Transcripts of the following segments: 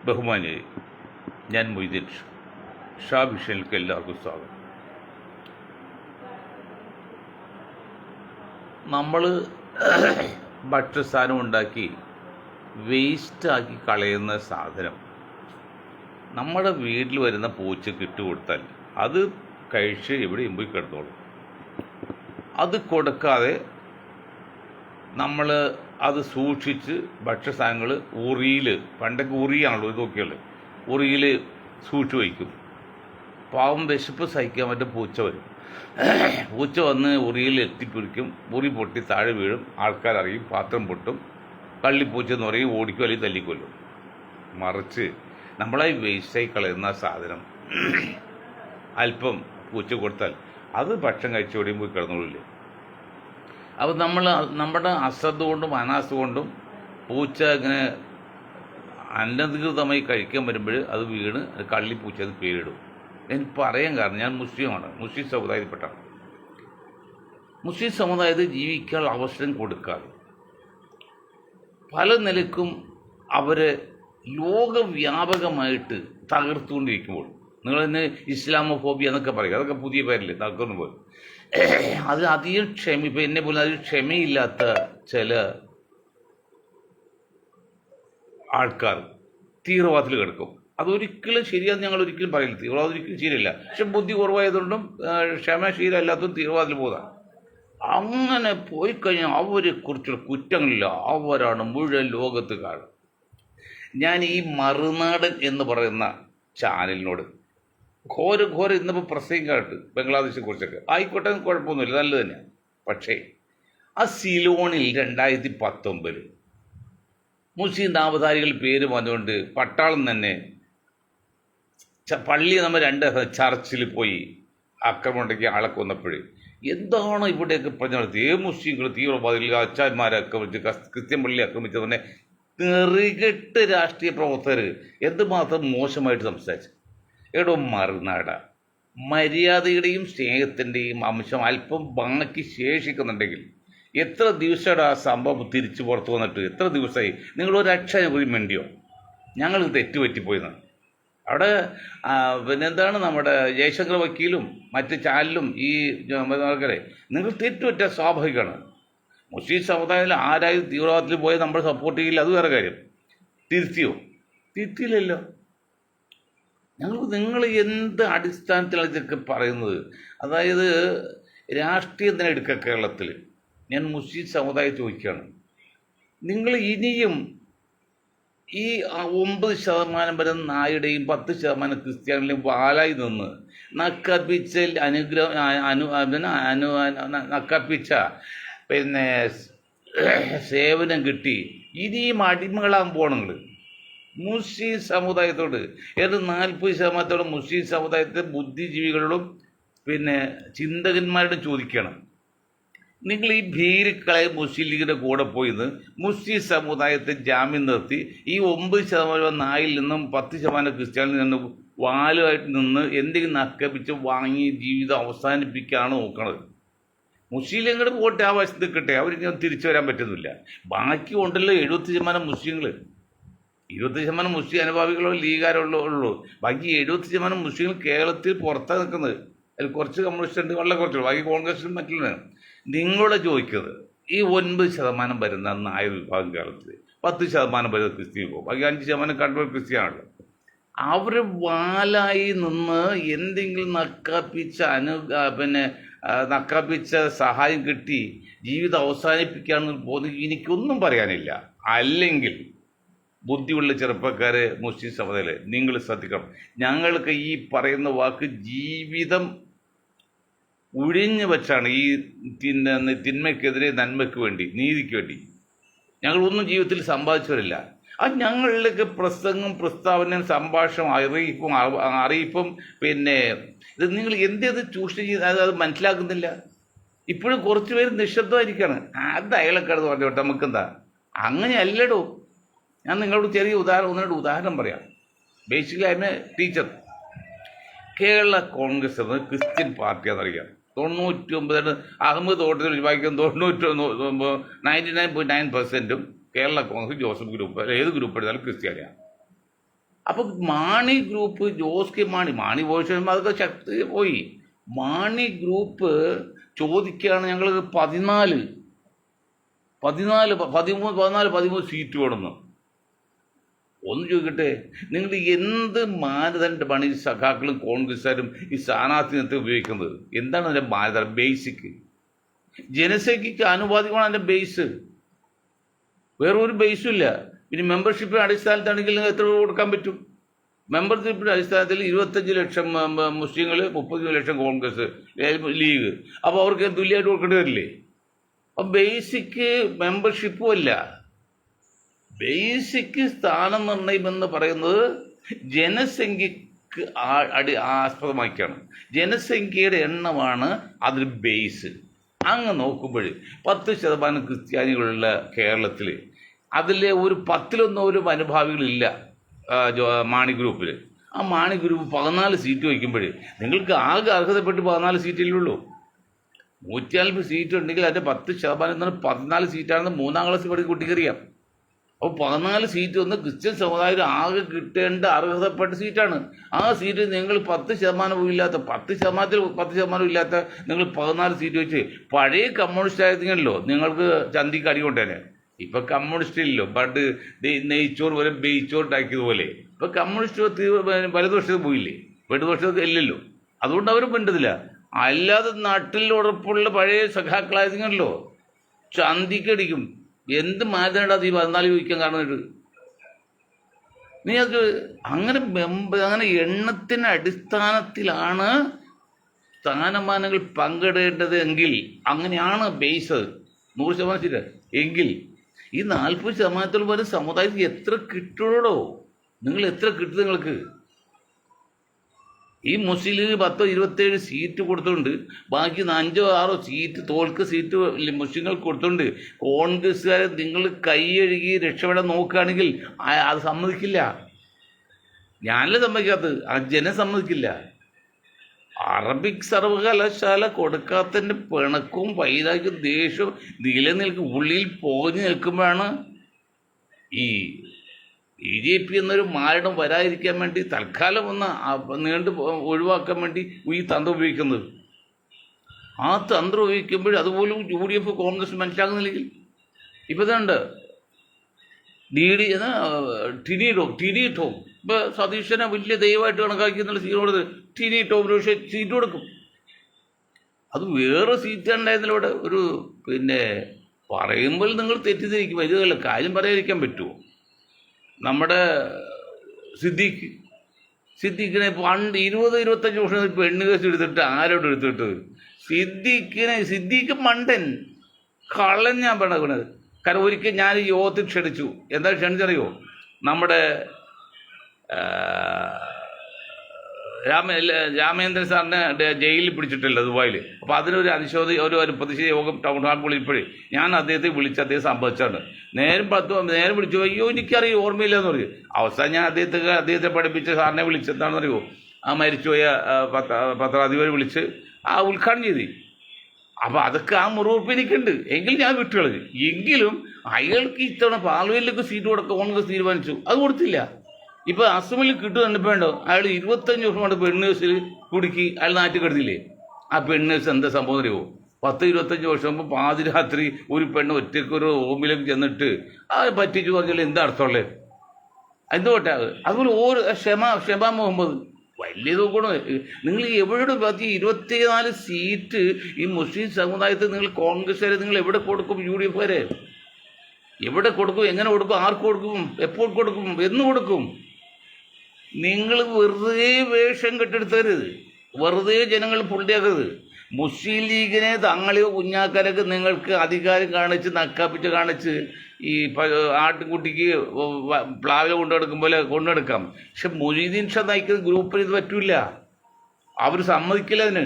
ബഹുമാനിയായി, ഞാൻ മൊയ്തീൻ ഷാ വിഷനിലേക്ക് എല്ലാവർക്കും സ്വാഗതം. നമ്മൾ ഭക്ഷ്യസാധനം ഉണ്ടാക്കി വേസ്റ്റാക്കി കളയുന്ന സാധനം നമ്മുടെ വീട്ടിൽ വരുന്ന പൂച്ചയ്ക്ക് ഇട്ട് കൊടുത്താൽ അത് കഴിച്ച് എവിടെയും പോയി കിടന്നോളും. അത് കൊടുക്കാതെ നമ്മൾ അത് സൂക്ഷിച്ച് ഭക്ഷ്യസാധനങ്ങൾ ഉറിയിൽ, പണ്ടൊക്കെ ഉറിയാണല്ലോ ഇത് നോക്കിയുള്ളത്, ഉറിയിൽ സൂക്ഷിച്ച് വയ്ക്കും. പാവം വിശപ്പ് സഹിക്കാൻ പറ്റും പൂച്ച വരും. പൂച്ച വന്ന് ഉറിയിൽ എത്തിപ്പിടിക്കും, ഉറി പൊട്ടി താഴെ വീഴും, ആൾക്കാരറിയും, പാത്രം പൊട്ടും, കള്ളിപ്പൂച്ച എന്ന് പറയും, ഓടിക്കും അല്ലെങ്കിൽ തല്ലിക്കൊല്ലും. മറിച്ച് നമ്മളായി വേസ്റ്റായി കളയുന്ന സാധനം അല്പം പൂച്ച കൊടുത്താൽ അത് ഭക്ഷണം കഴിച്ചോടെയും പോയി കിടന്നോളില്ലേ. അപ്പോൾ നമ്മുടെ അശ്രദ്ധ കൊണ്ടും അനാസ്ഥ കൊണ്ടും പൂച്ച ഇങ്ങനെ അനധികൃതമായി കഴിക്കാൻ വരുമ്പോൾ അത് വീണ് കള്ളിപ്പൂച്ച അത് പേരിടും. എനിക്ക് പറയാൻ കാരണം ഞാൻ മുസ്ലിമാണ്, മുസ്ലിം സമുദായത്തിൽപ്പെട്ടാണ്. മുസ്ലിം സമുദായത്തിൽ ജീവിക്കാനുള്ള അവസരം കൊടുക്കാതെ പല നിലക്കും അവരെ ലോകവ്യാപകമായിട്ട് തകർത്തുകൊണ്ടിരിക്കുമ്പോൾ, നിങ്ങൾ തന്നെ ഇസ്ലാമോഫോബിയ എന്നൊക്കെ പറയും, അതൊക്കെ പുതിയ പേരില്ലേ, തകർന്നു പോയി. അത് അധികം ഇപ്പം എന്നെ പോലെ അതിൽ ക്ഷമയില്ലാത്ത ചില ആൾക്കാർ തീവ്രവാദത്തിൽ കിടക്കും. അതൊരിക്കലും ശരിയാന്ന് ഞങ്ങൾ ഒരിക്കലും പറയില്ല, തീവ്രവാദം ഒരിക്കലും ശരിയല്ല. പക്ഷെ ബുദ്ധി കുറവായതുകൊണ്ടും ക്ഷമശീലം അല്ലാത്തതും തീവ്രവാദത്തിൽ പോകുന്നതാണ്. അങ്ങനെ പോയി കഴിഞ്ഞാൽ അവരെ കുറിച്ചുള്ള കുറ്റങ്ങളില്ല, അവരാണ് മുഴുവൻ ലോകത്ത് കാണും. ഞാൻ ഈ മറുനാടൻ എന്ന് പറയുന്ന ചാനലിനോട് ഘോര ഇന്നിപ്പോൾ പ്രസംഗമായിട്ട് ബംഗ്ലാദേശിനെ കുറിച്ചൊക്കെ ആയിക്കോട്ടെ, കുഴപ്പമൊന്നുമില്ല, നല്ലത് തന്നെയാണ്. പക്ഷേ ആ സിലോണിൽ 2019 മുസ്ലിം നാമധാരികൾ പേര് വന്നുകൊണ്ട് പട്ടാളം തന്നെ പള്ളി നമ്മൾ 2 ചർച്ചിൽ പോയി ആക്രമണം ഉണ്ടാക്കി ആളെ കൊന്നപ്പോഴേ എന്താണ് ഇവിടെയൊക്കെ പറഞ്ഞു നടത്തി? മുസ്ലിങ്ങൾ തീവ്രവാദികൾ അച്ചാന്മാരെ ആക്രമിച്ച്, ക്രിസ്ത്യൻ പള്ളി ആക്രമിച്ച് തന്നെ നെറികെട്ട് രാഷ്ട്രീയ പ്രവർത്തകർ എന്തുമാത്രം മോശമായിട്ട് സംസാരിച്ചു. എടോ മറുനാട, മര്യാദയുടെയും സ്നേഹത്തിൻ്റെയും അംശം അല്പം ബാക്കി ശേഷിക്കുന്നുണ്ടെങ്കിൽ എത്ര ദിവസമാണ് ആ സംഭവം തിരിച്ചു പുറത്തു വന്നിട്ട്? എത്ര ദിവസമായി? നിങ്ങളൊരു അക്ഷരം പോയി മിണ്ടിയോ? ഞങ്ങൾ തെറ്റുപറ്റിപ്പോയെന്നാണ്. അവിടെ പിന്നെന്താണ് നമ്മുടെ ജയശങ്കർ വക്കീലും മറ്റ് ചാനലും ഈ ആൾക്കാരെ നിങ്ങൾ തെറ്റുപറ്റാൻ സ്വാഭാവികമാണ്. മുസ്ലിം സമുദായത്തിൽ ആരായും തീവ്രവാദത്തിൽ പോയി നമ്മൾ സപ്പോർട്ട് ചെയ്യില്ല, അത് വേറെ കാര്യം. തിരുത്തിയോ? തിരുത്തിയില്ലല്ലോ. നിങ്ങൾ എന്ത് അടിസ്ഥാനത്തിലാണ് ഇതൊക്കെ പറയുന്നത്? അതായത് രാഷ്ട്രീയം തന്നെ എടുക്കുക. കേരളത്തിൽ ഞാൻ മുസ്ലിം സമുദായം ചോദിക്കുകയാണ്, നിങ്ങൾ ഇനിയും ഈ 9% വരെ നായുടെയും 10% ക്രിസ്ത്യാനിലെയും വാലായി നിന്ന് നക്കപ്പിച്ച നക്കപ്പിച്ച പിന്നെ സേവനം കിട്ടി ഇനിയും അടിമകളാകാൻ പോകണമെങ്കിൽ മുസ്ലിം സമുദായത്തോട് 40% മുസ്ലിം സമുദായത്തെ ബുദ്ധിജീവികളോടും പിന്നെ ചിന്തകന്മാരോടും ചോദിക്കണം. നിങ്ങൾ ഈ ഭീരുക്കളെ മുസ്ലിം ലീഗിൻ്റെ കൂടെ പോയിന്ന് മുസ്ലിം സമുദായത്തെ ജാമ്യം നിർത്തി ഈ 9% നായിൽ നിന്നും 10% ക്രിസ്ത്യാനിൽ നിന്നും വാലുമായിട്ട് നിന്ന് എന്തെങ്കിലും നക്കപ്പിച്ച് വാങ്ങി ജീവിതം അവസാനിപ്പിക്കുകയാണ് നോക്കണത്. മുസ്ലിം ലീഗിൻ്റെ പോട്ടെ, ആ വശത്ത് നിൽക്കട്ടെ, അവരിങ്ങനെ തിരിച്ചു വരാൻ പറ്റുന്നില്ല. ബാക്കി ഉണ്ടല്ലോ 70% മുസ്ലിങ്ങൾ, 20% മുസ്ലിം അനുഭാവികളോ ലീഗാരുള്ളൂ ഉള്ളൂ. ബാക്കി 70% മുസ്ലിങ്ങൾ കേരളത്തിൽ പുറത്താണ് നിൽക്കുന്നത്. അതിൽ കുറച്ച് കമ്മ്യൂണിസ്റ്റ് ഉണ്ട്, വളരെ കുറച്ചുള്ളൂ, ബാക്കി കോൺഗ്രസിനും മറ്റുള്ള. നിങ്ങളോട് ചോദിക്കുന്നത്, ഈ 9% വരുന്ന നായർ വിഭാഗം കേരളത്തിൽ, 10% വരുന്ന ക്രിസ്ത്യൻ പോകും, ബാക്കി 5% കണ്ണൂർ ക്രിസ്ത്യാനാണല്ലോ. അവർ വാലായി നിന്ന് എന്തെങ്കിലും നക്കാപ്പിച്ച സഹായം കിട്ടി ജീവിതം അവസാനിപ്പിക്കുകയാണെന്ന് പോകുന്നത് എനിക്കൊന്നും പറയാനില്ല. അല്ലെങ്കിൽ ബുദ്ധിയുള്ള ചെറുപ്പക്കാരെ മുസ്ലിം സമുദായത്തിൽ നിങ്ങൾ ശ്രദ്ധിക്കണം. ഞങ്ങൾക്ക് ഈ പറയുന്ന വാക്ക് ജീവിതം ഒഴിഞ്ഞു വച്ചാണ് ഈ തിന്മയ്ക്കെതിരെ നന്മയ്ക്ക് വേണ്ടി, നീതിക്ക് വേണ്ടി. ഞങ്ങളൊന്നും ജീവിതത്തിൽ സമ്പാദിച്ചവരില്ല. അത് ഞങ്ങളിലേക്ക് പ്രസംഗം, പ്രസ്താവന, സംഭാഷണം, അറിയിപ്പും പിന്നെ ഇത് നിങ്ങൾ എന്തേത് ചൂഷണം ചെയ്ത് അത് മനസ്സിലാക്കുന്നില്ല. ഇപ്പോഴും കുറച്ച് പേര് നിശബ്ദമായിരിക്കുകയാണ്. അത് അയാളെ കിടന്ന് പറഞ്ഞോട്ടെ, നമുക്കെന്താ? അങ്ങനെയല്ലടോ. ഞാൻ നിങ്ങളോട് ചെറിയ ഉദാഹരണം പറയാം. Basically I M A teacher. Kerala Congress എന്നത് ക്രിസ്ത്യൻ പാർട്ടിയാണെന്നറിയാം. 99 അഹമ്മദ് തോട്ടത്തിൽ വായിക്കുന്ന 99.9% കേരള കോൺഗ്രസ് ജോസഫ് ഗ്രൂപ്പ്, ഏത് ഗ്രൂപ്പ് എടുത്താലും ക്രിസ്ത്യാനിയാണ്. അപ്പം മാണി ഗ്രൂപ്പ്, ജോസ് കെ മാണി പോയി അതൊക്കെ ശക്തി പോയി. മാണി ഗ്രൂപ്പ് ചോദിക്കുകയാണ് ഞങ്ങൾ 13 സീറ്റ് വേണമെന്ന്. ഒന്ന് ചോദിക്കട്ടെ, നിങ്ങൾ എന്ത് മാനദണ്ഡമാണ് ഈ സഖാക്കളും കോൺഗ്രസ്സുകാരും ഈ സ്ഥാനാർത്ഥിത്വം ഉപയോഗിക്കുന്നത്? എന്താണ് അതിൻ്റെ മാനദണ്ഡം? ബേസിക് ജനസംഖ്യയ്ക്ക് ആനുപാതികമാണ് അതിൻ്റെ ബേസ്, വേറൊരു ബേസും ഇല്ല. ഇനി മെമ്പർഷിപ്പിൻ്റെ അടിസ്ഥാനത്താണെങ്കിൽ നിങ്ങൾ എത്ര കൊടുക്കാൻ പറ്റും? മെമ്പർഷിപ്പിൻ്റെ അടിസ്ഥാനത്തിൽ 25 ലക്ഷം മുസ്ലിങ്ങൾ, 30 ലക്ഷം കോൺഗ്രസ്, ലീഗ്. അപ്പോൾ അവർക്ക് തുല്യമായിട്ട് കൊടുക്കേണ്ടി വരില്ലേ? അപ്പം ബേസിക് മെമ്പർഷിപ്പും അല്ല. ബേസിക് സ്ഥാനം നിർണ്ണയം എന്ന് പറയുന്നത് ജനസംഖ്യക്ക് ആസ്പദമാക്കിയാണ്. ജനസംഖ്യയുടെ എണ്ണമാണ് അതിൽ ബേസ്. അങ്ങ് നോക്കുമ്പോൾ 10% ക്രിസ്ത്യാനികളുള്ള കേരളത്തിൽ അതിലെ ഒരു 10-1 ഒരു അനുഭാവികളില്ല മാണി ഗ്രൂപ്പിൽ. ആ മാണി ഗ്രൂപ്പ് 14 സീറ്റ് വയ്ക്കുമ്പോൾ നിങ്ങൾക്ക് ആകെ അർഹതപ്പെട്ട് 14 സീറ്റിലേ ഉള്ളൂ. 140 സീറ്റ് ഉണ്ടെങ്കിൽ അതിൻ്റെ 10% 14 സീറ്റാണെന്ന് 3-ാം ക്ലാസ്സിൽ പഠിക്കുന്ന കുട്ടിക്കറിയാം. അപ്പോൾ 14 സീറ്റ് ഒന്ന് ക്രിസ്ത്യൻ സമുദായം ആകെ കിട്ടേണ്ട അർഹതപ്പെട്ട സീറ്റാണ്. ആ സീറ്റ് നിങ്ങൾ 10% ഇല്ലാത്ത 10% ഇല്ലാത്ത നിങ്ങൾ 14 സീറ്റ് വെച്ച് പഴയ കമ്മ്യൂണിസ്റ്റ് ആയിരുന്നെങ്കിലോ നിങ്ങൾക്ക് ചന്തിക്ക് അടി കൊണ്ടേനെ. ഇപ്പം കമ്മ്യൂണിസ്റ്റ് ഇല്ലല്ലോ, പണ്ട് നെയ്ച്ചോറ് പോലെ ബെയ്ച്ചോറുണ്ടാക്കിയതുപോലെ. ഇപ്പം കമ്മ്യൂണിസ്റ്റ് വലതുപക്ഷത്ത് പോയില്ലേ, ഇടതുപക്ഷത്ത് ഇല്ലല്ലോ. അതുകൊണ്ട് അവരും വേണ്ടതില്ല. അല്ലാതെ നാട്ടിൽ ഉറപ്പുള്ള പഴയ സഖാക്കളായിരുന്നെങ്കിലോ ചന്തിക്കടിക്കും. എന്ത് മാനദണ്ഡം ഈ 14 ചോദിക്കാൻ കാരണം? നീ അത് അങ്ങനെ എണ്ണത്തിന് അടിസ്ഥാനത്തിലാണ് സ്ഥാനമാനങ്ങൾ പങ്കിടേണ്ടത് എങ്കിൽ അങ്ങനെയാണ് ബേസ് 100% ശരി. എങ്കിൽ ഈ 40% വരെ സമുദായത്തിൽ എത്ര കിട്ടുള്ളൂ? നിങ്ങൾ എത്ര കിട്ടും? നിങ്ങൾക്ക് ഈ മുസ്ലിം ലീഗ് 10-27 സീറ്റ് കൊടുത്തുകൊണ്ട് ബാക്കി 5-6 സീറ്റ് തോൽക്ക് സീറ്റ് മുസ്ലിങ്ങൾക്ക് കൊടുത്തുകൊണ്ട് കോൺഗ്രസ്സുകാരെ നിങ്ങൾ കൈയഴുകി രക്ഷപ്പെടാൻ നോക്കുകയാണെങ്കിൽ അത് സമ്മതിക്കില്ല. ഞാനല്ലേ സമ്മതിക്കാത്തത്, ആ ജനം സമ്മതിക്കില്ല. അറബിക് സർവകലാശാല കൊടുക്കാത്തതിൻ്റെ പിണക്കവും വൈരാഗ്യവും ദേഷ്യവും നിലനിൽക്കും, ഉള്ളിൽ പോഞ്ഞു നിൽക്കുമ്പോഴാണ് ഈ BJP എന്നൊരു മാരണം വരാതിരിക്കാൻ വേണ്ടി തൽക്കാലം ഒന്ന് ഒഴിവാക്കാൻ വേണ്ടി ഈ തന്ത്രം ഉപയോഗിക്കുന്നത്. ആ തന്ത്രം ഉപയോഗിക്കുമ്പോൾ അതുപോലും UDF കോൺഗ്രസ് മനസ്സിലാകുന്നില്ലെങ്കിൽ ഇപ്പം ഇതുണ്ട് ടിനി ടോം. ഇപ്പോൾ സതീശനെ വലിയ ദൈവമായിട്ട് കണക്കാക്കിയെന്നുള്ള സീറ്റ് കൊടുത്ത് ടിനി ടോമിന് പക്ഷേ സീറ്റ് കൊടുക്കും. അത് വേറെ സീറ്റ് ഉണ്ടായിരുന്നില്ല ഇവിടെ. ഒരു പറയുമ്പോൾ നിങ്ങൾ തെറ്റിദ്ധരിക്കും. ഇതല്ല കാര്യം പറയാതിരിക്കാൻ പറ്റുമോ? നമ്മുടെ സിദ്ദീഖിനെ പണ്ട് 20-25 വർഷം പെണ്ണ് കേസ് എടുത്തിട്ട് ആരോട് എടുത്തിട്ട് സിദ്ദീഖ് മണ്ടൻ കള്ളൻ. ഞാൻ പറഞ്ഞത് കാരണം ഒരിക്കൽ ഞാൻ യോഗത്തിൽ ക്ഷണിച്ചു. എന്താ ക്ഷണിച്ചറിയോ? നമ്മുടെ രാമേന്ദ്രൻ സാറിനെ ജയിലിൽ പിടിച്ചിട്ടില്ല ദുബായിൽ. അപ്പോൾ അതിനൊരു ഒരു പ്രതിഷേധ യോഗം ടൗൺ ഹാൾ വിളിപ്പോഴേ ഞാൻ അദ്ദേഹത്തെ വിളിച്ച് അദ്ദേഹം സംഭവിച്ചാണ്. നേരം വിളിച്ചു. അയ്യോ എനിക്കറിയോ, ഓർമ്മയില്ലെന്ന് പറയും. അവസാനം ഞാൻ അദ്ദേഹത്തെ പഠിപ്പിച്ച സാറിനെ വിളിച്ചെന്താണെന്ന് അറിയുമോ? ആ മരിച്ചുപോയ പത്രാധിപരെ വിളിച്ച് ഉദ്ഘാടനം ചെയ്തു. അപ്പോൾ അതൊക്കെ ആ മുറിവുറപ്പ് എനിക്കുണ്ട്. എങ്കിൽ ഞാൻ വിട്ടുകളഞ്ഞു. എങ്കിലും അയാൾക്ക് ഇത്തവണ പാർലമെന്റിലേക്ക് സീറ്റ് കൊടുക്കാൻ കോൺഗ്രസ് തീരുമാനിച്ചു. അത് കൊടുത്തില്ല. ഇപ്പോൾ അസമിൽ കിട്ടുന്നുണ്ടോ? അയാൾ 25 വർഷം കൊണ്ട് പെണ്ണേഴ്സിൽ കുടുക്കി അയാൾ നാട്ടിൽ കിടന്നില്ലേ? ആ പെണ്ണേഴ്സ് എന്താ സംഭവം അറിയുമോ? 10-25 വർഷം മുമ്പ് പാതിരാത്രി ഒരു പെണ്ണ് ഒറ്റയ്ക്ക് ഒരു റൂമിലേക്ക് ചെന്നിട്ട് പറ്റിച്ചു പറഞ്ഞാൽ എന്താ അർത്ഥമുള്ളത്? എന്തുകൊണ്ടാ? അതുപോലെ ഷെമ മുഹമ്മദ് വലിയ നോക്കണം. നിങ്ങൾ എവിടെ 24 സീറ്റ് ഈ മുസ്ലിം സമുദായത്തിൽ നിങ്ങൾ കോൺഗ്രസ്സുകാരെ നിങ്ങൾ എവിടെ കൊടുക്കും? UDF കാരെ എവിടെ കൊടുക്കും? എങ്ങനെ കൊടുക്കും? ആർക്ക് കൊടുക്കും? എപ്പോൾ കൊടുക്കും? എന്ന് കൊടുക്കും? നിങ്ങൾ വെറുതെ വേഷം കെട്ടെടുത്തരുത്, വെറുതെ ജനങ്ങൾ പൊള്ളിയാക്കരുത്. മുസ്ലിം ലീഗിനെ തങ്ങളെയോ കുഞ്ഞാക്കാനൊക്കെ നിങ്ങൾക്ക് അധികാരം കാണിച്ച് നക്കാപ്പിച്ച് കാണിച്ച് ഈ ആട്ടിൻകുട്ടിക്ക് പ്ലാവില കൊണ്ടുനടക്കും പോലെ കൊണ്ടുനടക്കാം. പക്ഷെ മൊയ്തീൻ ഷാ നയിക്കുന്ന ഗ്രൂപ്പിന് ഇത് പറ്റൂല. അവർ സമ്മതിക്കില്ല അതിന്.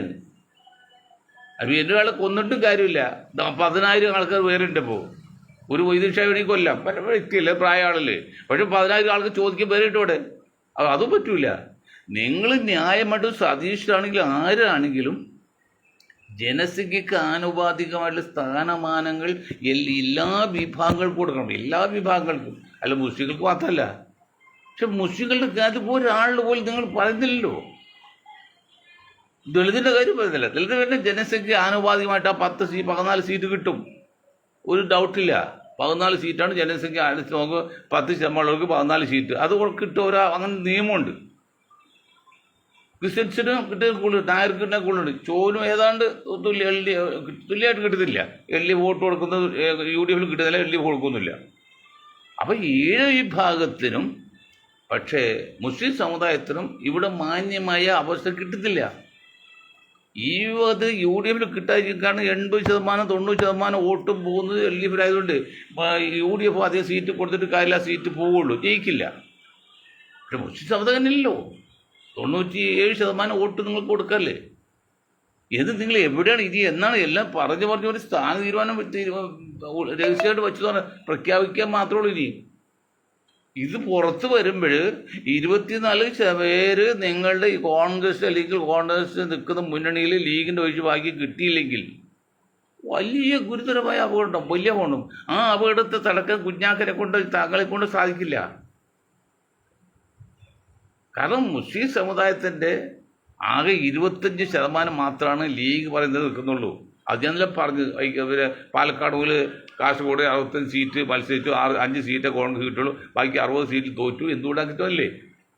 അത് എൻ്റെ ആളെ കൊന്നിട്ടും കാര്യമില്ല. 10,000 ആൾക്കാർ വേറുണ്ട്. ഇപ്പോൾ ഒരു മൊയ്തീൻ ഷാ വേണമെങ്കിൽ കൊല്ലാം, പല വ്യക്തിയല്ലേ, പ്രായ ആളല്ലേ. പക്ഷെ 10,000 ആൾക്ക് ചോദിക്കാൻ വേറിട്ടോടെ അതും പറ്റൂല. നിങ്ങൾ ന്യായമായിട്ട് സതീഷാണെങ്കിലും ആരാണെങ്കിലും ജനസംഖ്യക്ക് ആനുപാതികമായിട്ടുള്ള സ്ഥാനമാനങ്ങൾ എല്ലാ വിഭാഗങ്ങൾക്കും കൊടുക്കണം. എല്ലാ വിഭാഗങ്ങൾക്കും, അല്ല മുസ്ലിങ്ങൾക്ക് മാത്രമല്ല. പക്ഷെ മുസ്ലിങ്ങളുടെ കാര്യത്തിൽ ഒരാളിൽ പോലും നിങ്ങൾ പറയുന്നില്ലല്ലോ. ദളിതിൻ്റെ കാര്യം പറയുന്നില്ല. ദളിത് ജനസംഖ്യ ആനുപാതികമായിട്ട് ആ 14 സീറ്റ് കിട്ടും, ഒരു ഡൗട്ടില്ല. 14 സീറ്റാണ് ജനസംഖ്യ ആലോചിച്ച് നോക്കുക. 10% 14 സീറ്റ് അത് കിട്ടും. അങ്ങനെ നിയമമുണ്ട്. ക്രിസ്ത്യൻസിന് കിട്ടിയ കൂടുതൽ, നായർക്ക് കിട്ടുന്ന കൂടുതലുണ്ട്. ചോനും ഏതാണ്ട് തുല്യമായിട്ട് കിട്ടുന്നില്ല. വോട്ട് കൊടുക്കുന്നത് UDF കിട്ടുന്നില്ല, LDF കൊടുക്കുന്നില്ല. അപ്പം 7 വിഭാഗത്തിനും, പക്ഷേ മുസ്ലിം സമുദായത്തിനും ഇവിടെ മാന്യമായ അവസ്ഥ കിട്ടത്തില്ല. ഈ അത് UDF കിട്ടാതിരിക്കാണ് 80% 90% വോട്ടും പോകുന്നത് LDF ആയതുകൊണ്ട് UDF അധികം സീറ്റ് കൊടുത്തിട്ട് കാര്യമില്ല, സീറ്റ് പോവുള്ളൂ, ജയിക്കില്ല. പക്ഷെ മുസ്ലിം സമുദായമില്ലല്ലോ. 97% വോട്ട് നിങ്ങൾക്ക് കൊടുക്കല്ലേ. നിങ്ങൾ എവിടെയാണ് ഇത് എന്നാണ് എല്ലാം പറഞ്ഞു ഒരു സ്ഥാന തീരുമാനം രഹസ്യമായിട്ട് വെച്ച് പ്രഖ്യാപിക്കാൻ മാത്രമേ ഉള്ളൂ. ഇനി ഇത് പുറത്ത് വരുമ്പോൾ 24 പേര് നിങ്ങളുടെ ഈ കോൺഗ്രസ് അല്ലെങ്കിൽ കോൺഗ്രസ് നിൽക്കുന്ന മുന്നണിയിൽ ലീഗിൻ്റെ ഒഴിച്ച് ബാക്കി കിട്ടിയില്ലെങ്കിൽ വലിയ ഗുരുതരമായ അപകടം, വലിയ അപകടം. ആ അപകടത്തെ തടക്കാൻ കുഞ്ഞാക്കനെ കൊണ്ട്, താങ്കളെ കൊണ്ട് സാധിക്കില്ല. കാരണം മുസ്ലിം സമുദായത്തിൻ്റെ ആകെ 25% മാത്രമാണ് ലീഗ് പറയുന്നത് നിൽക്കുന്നുള്ളൂ. അത് ഞാനല്ല പറഞ്ഞു. പാലക്കാട് മുതൽ കാസർഗോഡ് 65 സീറ്റ് മത്സരിച്ചു, 5 സീറ്റ് കോൺഗ്രസ് കിട്ടുള്ളൂ, ബാക്കി 60 സീറ്റിൽ തോറ്റു. എന്തുകൊണ്ടാണ് കിട്ടുമല്ലേ?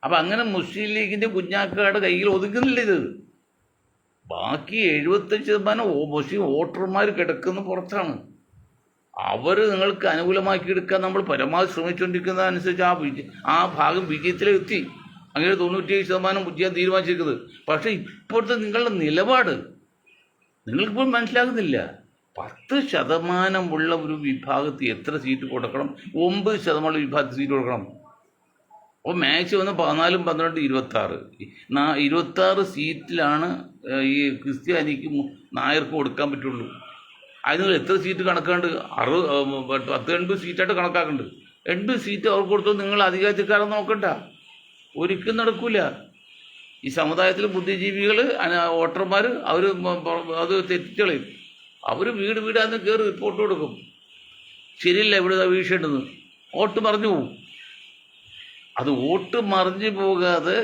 അപ്പം അങ്ങനെ മുസ്ലിം ലീഗിൻ്റെ കുഞ്ഞാക്കയുടെ കയ്യിൽ ഒതുക്കുന്നില്ല ഇത്. ബാക്കി 75% മുസ്ലിം വോട്ടർമാർ കിടക്കുന്ന പുറത്താണ്. അവർ നിങ്ങൾക്ക് അനുകൂലമാക്കിയെടുക്കാൻ നമ്മൾ പരമാവധി ശ്രമിച്ചുകൊണ്ടിരിക്കുന്നതനുസരിച്ച് ആ ഭാഗം വിജയത്തിലെത്തി. അങ്ങനെ 97% ചെയ്യാൻ തീരുമാനിച്ചിരിക്കുന്നത്. പക്ഷേ ഇപ്പോഴത്തെ നിങ്ങളുടെ നിലപാട് നിങ്ങൾക്കിപ്പോൾ മനസ്സിലാകുന്നില്ല. 10% ഉള്ള ഒരു വിഭാഗത്തിൽ എത്ര സീറ്റ് കൊടുക്കണം? 9% വിഭാഗത്തിൽ സീറ്റ് കൊടുക്കണം. അപ്പോൾ മാക്സ് വന്ന് 14, 12, 26. 26 സീറ്റിലാണ് ഈ ക്രിസ്ത്യാനിക്ക് നായർക്ക് കൊടുക്കാൻ പറ്റുള്ളൂ. അതിന് എത്ര സീറ്റ് കണക്കാണ്ട്? 80 സീറ്റായിട്ട് കണക്കാക്കുന്നുണ്ട്. 80 സീറ്റ് അവർക്ക് കൊടുത്തു. നിങ്ങൾ അധികാരക്കാരെന്ന് നോക്കണ്ട, ഒരിക്കലും നടക്കില്ല. ഈ സമുദായത്തിൽ ബുദ്ധിജീവികൾ, വോട്ടർമാർ, അവർ അത് തെറ്റിച്ചളയും. അവർ വീടാന്ന് കയറി റിപ്പോർട്ട് കൊടുക്കും. ശരിയല്ല, ഇവിടെ വീഴ്ചയുണ്ടെന്ന് വോട്ട് മറിഞ്ഞു പോകും. അത് വോട്ട് മറിഞ്ഞു പോകാതെ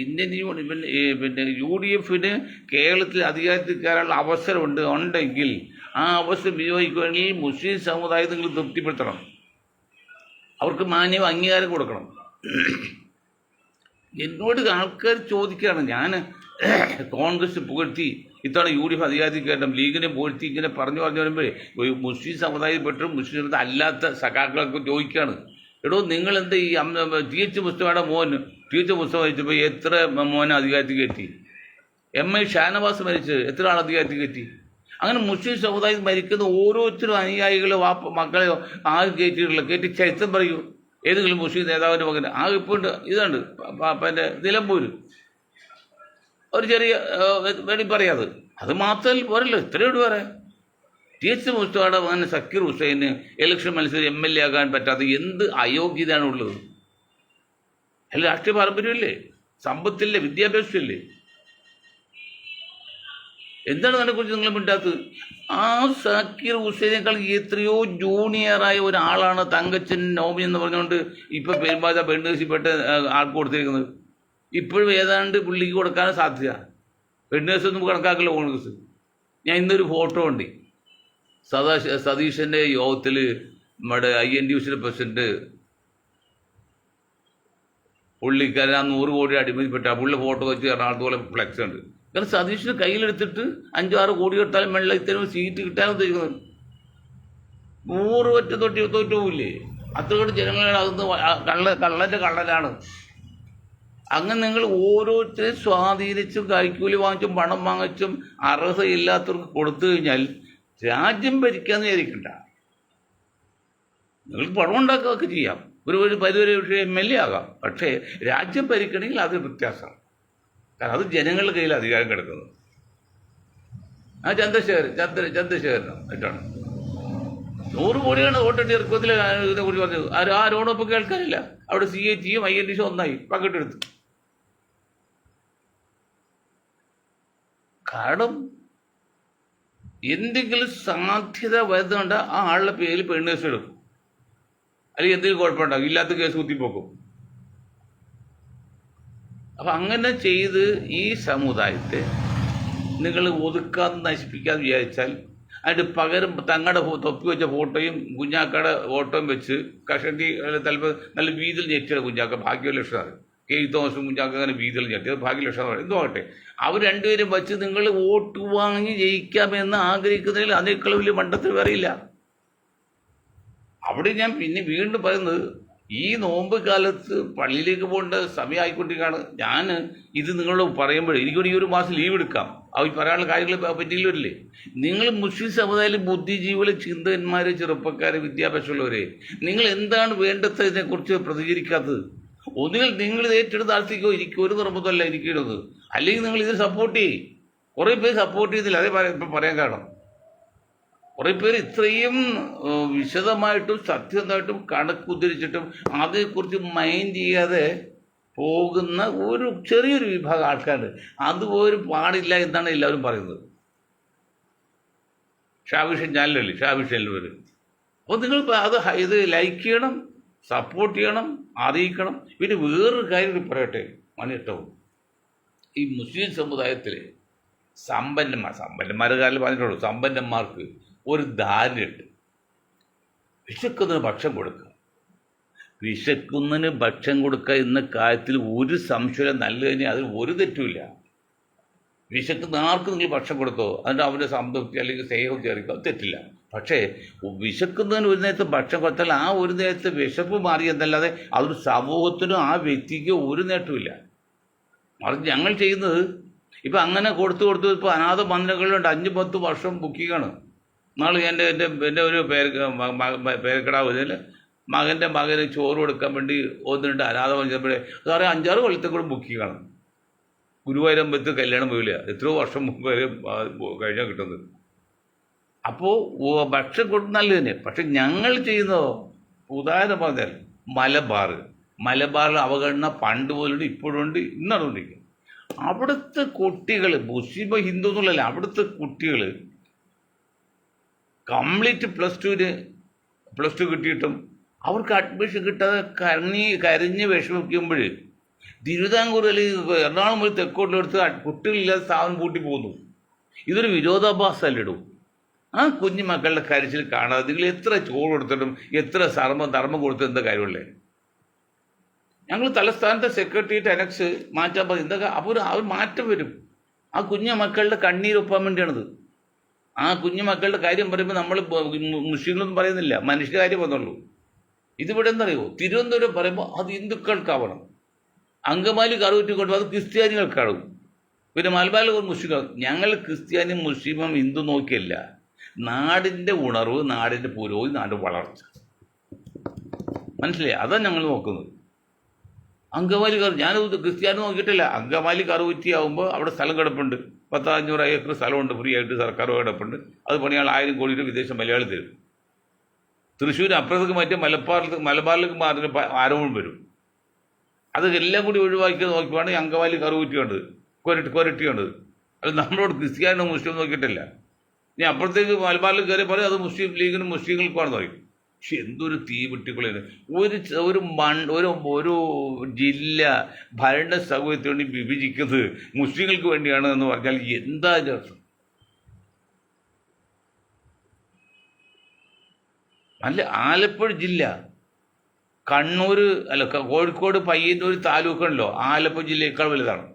ഇന്ത്യൻ UDF കേരളത്തിൽ അധികാരത്തിൽ കയറാനുള്ള അവസരമുണ്ട്. ഉണ്ടെങ്കിൽ ആ അവസരം വിനിയോഗിക്കുകയാണെങ്കിൽ മുസ്ലിം സമുദായം നിങ്ങൾ തൃപ്തിപ്പെടുത്തണം. അവർക്ക് മാന്യം അംഗീകാരം കൊടുക്കണം. എന്നോട് ആൾക്കാർ ചോദിക്കുകയാണ്, ഞാൻ കോൺഗ്രസ് പുകഴ്ത്തി ഇത്തവണ UDF അധികാരത്തിൽ കയറ്റം, ലീഗിനെ പുകഴ്ത്തി ഇങ്ങനെ പറഞ്ഞു വരുമ്പോൾ മുസ്ലിം സമുദായത്തിൽപ്പെട്ടും മുസ്ലിം അല്ലാത്ത സഖാക്കളൊക്കെ ചോദിക്കുകയാണ്, എടോ നിങ്ങളെന്താ ഈ TH മുസ്തഫയുടെ മോൻ TH മുസ്തഫ മരിച്ചപ്പോൾ എത്ര മോനെ അധികാരത്തിൽ കയറ്റി? MI ഷാനവാസ് മരിച്ച് എത്ര ആൾ അധികാരത്തിൽ കയറ്റി? അങ്ങനെ മുസ്ലിം സമുദായം മരിക്കുന്ന ഓരോരുത്തരും അനുയായികളോ മക്കളെയോ ആരും കയറ്റിയിട്ടില്ല. കയറ്റി ചരിത്രം പറയൂ. ഏതെങ്കിലും മുസ്ലിം നേതാവിൻ്റെ മകൻ ഇപ്പോൾ ഇതുണ്ട്, നിലമ്പൂര് ഒരു ചെറിയ വേണ്ടി പറയാതെ, അത് മാത്രമല്ല പോരല്ലോ, ഇത്രയോട് പറയാം. TH മുസ്തഫയുടെ മകൻ സക്കീർ ഹുസൈന് ഇലക്ഷൻ മത്സരം MLA ആകാൻ പറ്റാത്ത എന്ത് അയോഗ്യതയാണ് ഉള്ളത്? അല്ല, രാഷ്ട്രീയ പാരമ്പര്യമല്ലേ, സമ്പത്തില്ലേ, വിദ്യാഭ്യാസമില്ലേ? എന്താണ് അതിനെക്കുറിച്ച് നിങ്ങൾ മിണ്ടാത്തത്? ആ സക്കീർ ഹുസൈനേക്കാൾ എത്രയോ ജൂനിയറായ ഒരാളാണ് തങ്കച്ചൻ നോമി എന്ന് പറഞ്ഞുകൊണ്ട് ഇപ്പോൾ പെരുമ്പാച്ച പെണ്ണേഴ്സിൽപ്പെട്ട ആൾക്ക് കൊടുത്തിരിക്കുന്നത്. ഇപ്പോഴും ഏതാണ്ട് പുള്ളിക്ക് കൊടുക്കാൻ സാധ്യത. പെണ്ണേഴ്സൊന്നും കണക്കാക്കില്ല കോൺഗ്രസ്. ഞാൻ ഇന്നൊരു ഫോട്ടോ ഉണ്ട്, സതീശൻ്റെ യോഗത്തിൽ നമ്മുടെ INTUസിൻ്റെ പ്രസിഡന്റ് പുള്ളിക്കാരൻ 100 കോടി അടിമതിപ്പെട്ട പുള്ളി ഫോട്ടോ വെച്ച് എറണാകുളത്തോളം ഫ്ലെക്സ് ഉണ്ട്. കാരണം സതീഷിന് കയ്യിലെടുത്തിട്ട് 5-6 കോടി കിട്ടാലും വെള്ളം ഇത്തരം സീറ്റ് കിട്ടാൻ ഉദ്ദേശിക്കുന്നത്. 100 ഒറ്റ തോറ്റു പോവില്ലേ? അത്രയോട് ജനങ്ങളാകുന്ന കള്ളനാണ്. അങ്ങനെ നിങ്ങൾ ഓരോരുത്തരെയും സ്വാധീനിച്ചും കൈക്കൂലി വാങ്ങിച്ചും പണം വാങ്ങിച്ചും അർഹതയില്ലാത്തവർക്ക് കൊടുത്തു കഴിഞ്ഞാൽ രാജ്യം ഭരിക്കാമെന്ന് വിചാരിക്കണ്ട. നിങ്ങൾക്ക് പണം ഉണ്ടാക്കുകയൊക്കെ ചെയ്യാം, ഒരു പരിധിവരെ MLA ആകാം. പക്ഷേ രാജ്യം ഭരിക്കണമെങ്കിൽ അത് വ്യത്യാസമാണ്. കാരണം അത് ജനങ്ങളുടെ കയ്യിൽ അധികാരം കിടക്കുന്നത്. ആ ചന്ദ്രശേഖരനോ ആയിട്ടാണ് 100 കോടിയാണ് വോട്ടിൻ്റെ ഇറക്കത്തിൽ ഇതിനെക്കുറിച്ച് പറഞ്ഞത്. ആരോടും ഇപ്പോൾ കേൾക്കാനില്ല. അവിടെ CATയും INTC ഒന്നായി പങ്കിട്ടെടുത്തു. കാരണം എന്തെങ്കിലും സാധ്യത വരുന്നുണ്ട്, ആ ആളുടെ പേരിൽ പെണ്ണേഴ്സ് എടുക്കും, അല്ലെങ്കിൽ എന്തെങ്കിലും കുഴപ്പമുണ്ടാകും, ഇല്ലാത്ത കേസ് കുത്തിപ്പോക്കും. അപ്പം അങ്ങനെ ചെയ്ത് ഈ സമുദായത്തെ നിങ്ങൾ ഒതുക്കാതെ നശിപ്പിക്കാന്ന് വിചാരിച്ചാൽ അതിന് പകരം തങ്ങളുടെ തൊപ്പി വെച്ച ഫോട്ടോയും കുഞ്ഞാക്കയുടെ ഫോട്ടോയും വെച്ച് കഷണ്ടി ചിലപ്പോൾ നല്ല വീതിൽ ഞെറ്റിയാണ് കുഞ്ഞാക്ക ഭാഗ്യലക്ഷണമാണ് കെ തോമസും കുഞ്ഞാക്ക അങ്ങനെ വീതിൽ ഞെട്ടി അത് ഭാഗ്യലക്ഷണമാണ് എന്തോട്ടെ അവർ രണ്ടുപേരും വെച്ച് നിങ്ങൾ വോട്ട് വാങ്ങി ജയിക്കാമെന്ന് ആഗ്രഹിക്കുന്നതിൽ അതിനേക്കാൾ വലിയ മണ്ടത്തിൽ വരില്ല. അവിടെ ഞാൻ പിന്നെ വീണ്ടും പറയുന്നത്, ഈ നോമ്പ് കാലത്ത് പള്ളിയിലേക്ക് പോകേണ്ട സമയമായിക്കൊണ്ടിരിക്കുകയാണ്. ഞാൻ ഇത് നിങ്ങളോട് പറയുമ്പോൾ എനിക്കൊരു ഈ ഒരു മാസം ലീവ് എടുക്കാം, അവർ പറയാനുള്ള കാര്യങ്ങൾ പറ്റിയില്ലേ. നിങ്ങൾ മുസ്ലിം സമുദായത്തിലെ ബുദ്ധിജീവികളെ, ചിന്തകന്മാരെ, ചെറുപ്പക്കാരെ, വിദ്യാഭ്യാസമുള്ളവരെ, നിങ്ങൾ എന്താണ് വേണ്ടതിനെക്കുറിച്ച് പ്രതികരിക്കാത്തത്? ഒന്നുകിൽ നിങ്ങൾ ഇത് ഏറ്റെടുത്ത് താഴ്ത്തിക്കോ, എനിക്ക് ഒരു നിർബന്ധമല്ല ഇരിക്കുന്നത്, അല്ലെങ്കിൽ നിങ്ങൾ ഇത് സപ്പോർട്ട് ചെയ്യും. കുറേ പേര് സപ്പോർട്ട് ചെയ്തില്ല, അതേ ഇപ്പം പറയാൻ കാരണം കുറേ പേര് ഇത്രയും വിശദമായിട്ടും സത്യമായിട്ടും കണക്കുദ്ധരിച്ചിട്ടും അതേക്കുറിച്ച് മൈൻഡ് ചെയ്യാതെ പോകുന്ന ഒരു ചെറിയൊരു വിഭാഗം ആൾക്കാരുണ്ട്. അതുപോലും പാടില്ല എന്നാണ് എല്ലാവരും പറയുന്നത്. ഷാവിഷൻ ചാനലല്ലേ, ഷാവിഷൻ വരും. അപ്പോൾ നിങ്ങൾ അത് ഇത് ലൈക്ക് ചെയ്യണം, സപ്പോർട്ട് ചെയ്യണം, അറിയിക്കണം. പിന്നെ വേറൊരു കാര്യം പറയട്ടെ മണിയട്ടവും, ഈ മുസ്ലിം സമുദായത്തിൽ സമ്പന്നന്മാരുടെ കാര്യം പറഞ്ഞിട്ടുള്ളൂ, സമ്പന്നന്മാർക്ക് ഒരു ധാരണയുണ്ട്. വിശക്കുന്നതിന് ഭക്ഷണം കൊടുക്കുക, വിശക്കുന്നതിന് ഭക്ഷണം കൊടുക്കുക എന്ന കാര്യത്തിൽ ഒരു സംശയം നല്ല തന്നെ, അതിൽ ഒരു തെറ്റുമില്ല. വിശക്കുന്ന ആർക്ക് നിങ്ങൾ ഭക്ഷണം കൊടുത്തോ, അതിൻ്റെ അവൻ്റെ സംതൃപ്തി അല്ലെങ്കിൽ സ്നേഹം അറിയിക്കുക, തെറ്റില്ല. പക്ഷേ വിശക്കുന്നതിന് ഒരു നേരത്തെ ഭക്ഷണം കൊടുത്താൽ ആ ഒരു നേരത്തെ വിശപ്പ് മാറി എന്നല്ലാതെ അതൊരു സമൂഹത്തിനും ആ വ്യക്തിക്കോ ഒരു നേട്ടമില്ല. മറിച്ച് ഞങ്ങൾ ചെയ്യുന്നത് ഇപ്പം അങ്ങനെ കൊടുത്ത് ഇപ്പോൾ അനാഥ മന്ദിരങ്ങളുണ്ട് 5-10 വർഷം ബുക്കിങ്ങാണ്. നാളെ എൻ്റെ ഒരു പേരക്കിടാവ് ഇതിൽ മകൻ്റെ മകന് ചോറ് കൊടുക്കാൻ വേണ്ടി 1-2 അനാഥ മന്ദിരപ്പോഴേ അതറിയാം 5-6 കൊല്ലത്തെ കൂടെ ബുക്കിങ്ങാണ്. ഗുരുവായൂരമ്പലത്തിൽ കല്യാണം പോയില്ല, എത്രയോ വർഷം മുമ്പ് വരെ കഴിഞ്ഞാൽ കിട്ടുന്നത്. അപ്പോൾ ഭക്ഷണം കൊടുത്ത് നല്ലത് തന്നെ. പക്ഷെ ഞങ്ങൾ ചെയ്യുന്നതോ, ഉദാഹരണം പറഞ്ഞാൽ മലബാറിൽ അവഗണന പണ്ട് പോലുണ്ട്, ഇപ്പോഴുണ്ട്, ഇന്നതുകൊണ്ടിരിക്കും. അവിടുത്തെ കുട്ടികൾ, മുസ്ലിം ഹിന്ദു എന്നുള്ളതല്ല, അവിടുത്തെ കുട്ടികൾ കംപ്ലീറ്റ് പ്ലസ് ടു കിട്ടിയിട്ടും അവർക്ക് അഡ്മിഷൻ കിട്ടാതെ കരഞ്ഞ് വിഷമിക്കുമ്പോൾ തിരുവിതാംകൂർ അല്ലെങ്കിൽ എറണാകുളം മുതൽ തെക്കോട്ടിലെടുത്ത് കുട്ടികളില്ലാതെ സ്ഥാപനം പൂട്ടി പോകുന്നു. ഇതൊരു വിരോധാഭാസമല്ലിടും. ആ കുഞ്ഞു മക്കളുടെ കരച്ചിൽ കാണാതെ നിങ്ങൾ എത്ര ചോറ് കൊടുത്തിട്ടും എത്ര ധർമ്മം കൊടുത്തിട്ടും എന്താ കാര്യമുള്ളേ? ഞങ്ങൾ തലസ്ഥാനത്തെ സെക്രട്ടേറിയറ്റ് അനക്സ് മാറ്റാൻ പറയും. എന്തൊക്കെ അവർ മാറ്റം വരും. ആ കുഞ്ഞു മക്കളുടെ കണ്ണീരൊപ്പാൻ വേണ്ടിയാണത്. ആ കുഞ്ഞു മക്കളുടെ കാര്യം പറയുമ്പോൾ നമ്മൾ മുസ്ലിങ്ങളൊന്നും പറയുന്നില്ല, മനുഷ്യരുടെ കാര്യം വന്നുള്ളൂ. ഇതിവിടെ എന്തറിയോ, തിരുവനന്തപുരം പറയുമ്പോൾ അത് ഹിന്ദുക്കൾക്കാവണം, അങ്കമാലി കറുകുറ്റി കൊണ്ടുപോകും അത് ക്രിസ്ത്യാനികൾക്കാവും, പിന്നെ മലബാറിൽ മുസ്ലിങ്ങൾ. ഞങ്ങൾ ക്രിസ്ത്യാനിയും മുസ്ലിമും ഹിന്ദു നോക്കിയല്ല, നാടിൻ്റെ ഉണർവ്, നാടിൻ്റെ പുരോഗതി, നാടിൻ്റെ വളർച്ച, മനസ്സിലായി? അതാണ് ഞങ്ങൾ നോക്കുന്നത്. അങ്കമാലി ഞാനത് ക്രിസ്ത്യാനി നോക്കിയിട്ടില്ല. അങ്കമാലി കറുകുറ്റി ആകുമ്പോൾ അവിടെ സ്ഥലം കിടപ്പുണ്ട്, 10-500 ഏക്കർ സ്ഥലമുണ്ട്, ഫ്രീ ആയിട്ട് സർക്കാർ കിടപ്പുണ്ട്. അത് പണിയാൾ 1000 കോടി രൂപ വിദേശ മലയാളി തരും. തൃശ്ശൂർ അപ്പുറത്തേക്ക് മാറ്റി മലബാറിലേക്ക് മാറി ആരോപണം വരും. അത് എല്ലാം കൂടി ഒഴിവാക്കി നോക്കിയാണ് അങ്കമാലി കറുകുറ്റിയുണ്ട്, കൊരട്ടിയുണ്ട്. അത് നമ്മളോട് ക്രിസ്ത്യാനിയോ മുസ്ലിം നോക്കിയിട്ടില്ല. ഇനി അപ്പുറത്തേക്ക് മലബാറിൽ കയറി പറയും അത് മുസ്ലിം ലീഗിനും മുസ്ലിങ്ങൾക്കുമാണെന്ന് പറയും. പക്ഷെ എന്തൊരു തീപിട്ടിക്കുള്ളിൽ ഒരു ജില്ല ഭരണ സൗകര്യത്തിന് വേണ്ടി വിഭജിക്കുന്നത് മുസ്ലിങ്ങൾക്ക് വേണ്ടിയാണ് എന്ന് പറഞ്ഞാൽ എന്താ അർത്ഥം? അല്ല, ആലപ്പുഴ ജില്ല, കണ്ണൂർ അല്ല കോഴിക്കോട് പയ്യന്നൂർ താലൂക്കുണ്ടല്ലോ, ആലപ്പുഴ ജില്ലയേക്കാൾ വലുതാണ്.